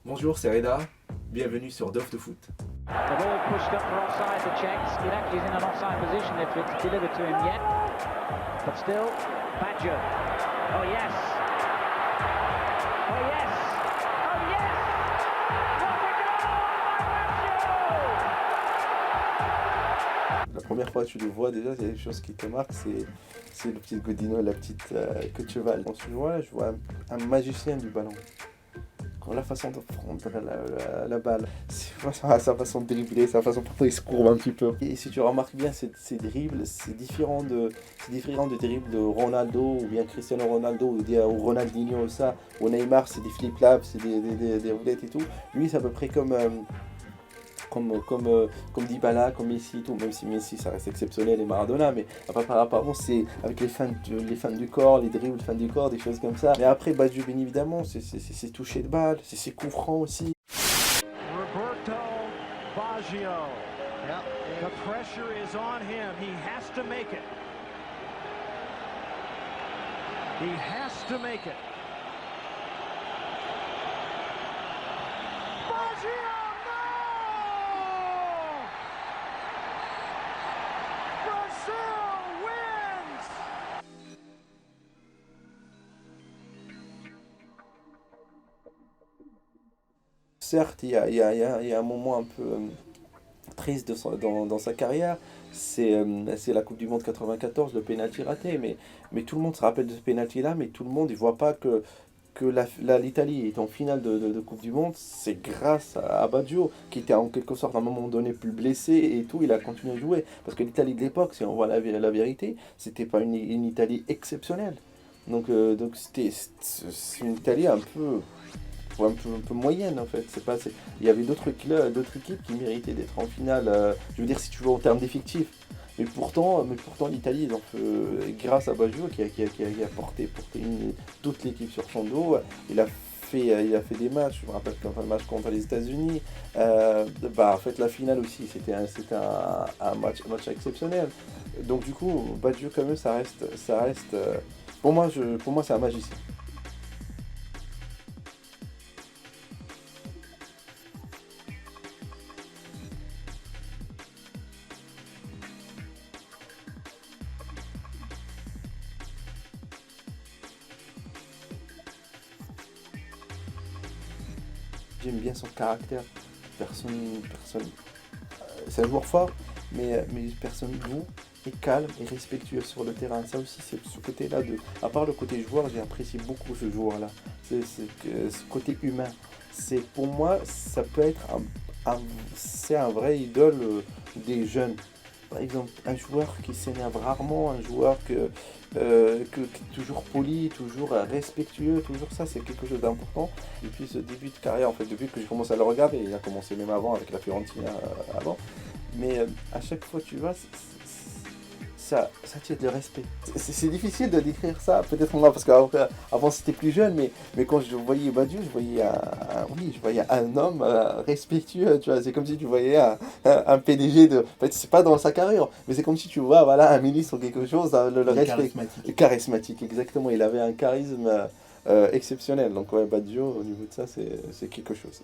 Bonjour, c'est Reda. Bienvenue sur Dove de Foot. The ball pushed up for offside to Czech. Skinak is in an offside position if it's delivered to him yet. But still, Badger. Oh yes. Oh yes. Oh yes. What a goal by Badger! La première fois que tu le vois, déjà, il y a des choses qui te marquent, c'est le petit Godino, la petite queue de cheval. Quand tu vois, je vois un magicien du ballon. Quand la façon de prendre la balle, sa façon de dribbler, sa façon pourtant il se courbe un petit peu. Et si tu remarques bien ces dribbles, c'est différent de dribbles de Ronaldo ou bien Cristiano Ronaldo ou Ronaldinho ça, ou Neymar, c'est des flip-flaps, c'est des roulettes et tout. Lui, c'est à peu près comme Dybala, comme Messi, tout, même si Messi ça reste exceptionnel et Maradona, mais après par rapport c'est avec les fins du corps, les dribbles fins du corps, des choses comme ça. Mais après Badju bien évidemment, c'est toucher de balle, c'est ses coups francs aussi. Roberto Baggio. Yep. The pressure is on him. He has to make it. He has to make it. Baggio! Brazil wins! Certes, il y a un moment un peu triste dans sa carrière, c'est la Coupe du Monde 94, le pénalty raté, mais tout le monde se rappelle de ce pénalty-là, mais tout le monde ne voit pas que l'Italie est en finale de Coupe du Monde, c'est grâce à Baggio, qui était en quelque sorte à un moment donné plus blessé et tout, il a continué à jouer. Parce que l'Italie de l'époque, si on voit la vérité, c'était pas une Italie exceptionnelle. Donc c'est une Italie un peu moyenne en fait. Il y avait d'autres équipes qui méritaient d'être en finale, je veux dire si tu veux en termes d'effectifs. Mais pourtant l'Italie, donc, grâce à Baggio qui a porté toute l'équipe sur son dos, il a fait des matchs, je me rappelle quand un match contre les États-Unis, en fait la finale aussi, c'était un match exceptionnel. Donc du coup, Baggio quand même, ça reste pour moi c'est un magicien. J'aime bien son caractère. C'est un joueur fort, mais personne doux et calme et respectueux sur le terrain. Ça aussi, c'est ce côté-là à part le côté joueur, j'ai apprécié beaucoup ce joueur-là. Ce côté humain. Pour moi, ça peut être c'est un vrai idole des jeunes. Par exemple, un joueur qui s'énerve rarement, un joueur qui est toujours poli, toujours respectueux, toujours ça, c'est quelque chose d'important. Et puis ce début de carrière, en fait, depuis que j'ai commencé à le regarder, il a commencé même avant avec la Fiorentina avant, mais à chaque fois tu vois, ça tire de respect. C'est difficile de décrire ça, peut-être moi, parce qu'avant c'était plus jeune, mais quand je voyais Baggio, je voyais un homme respectueux, tu vois, c'est comme si tu voyais un PDG de... En fait, c'est pas dans sa carrière, mais c'est comme si tu vois, voilà, un ministre ou quelque chose, le respect. Charismatique, exactement, il avait un charisme exceptionnel, donc ouais, Baggio, au niveau de ça, c'est quelque chose.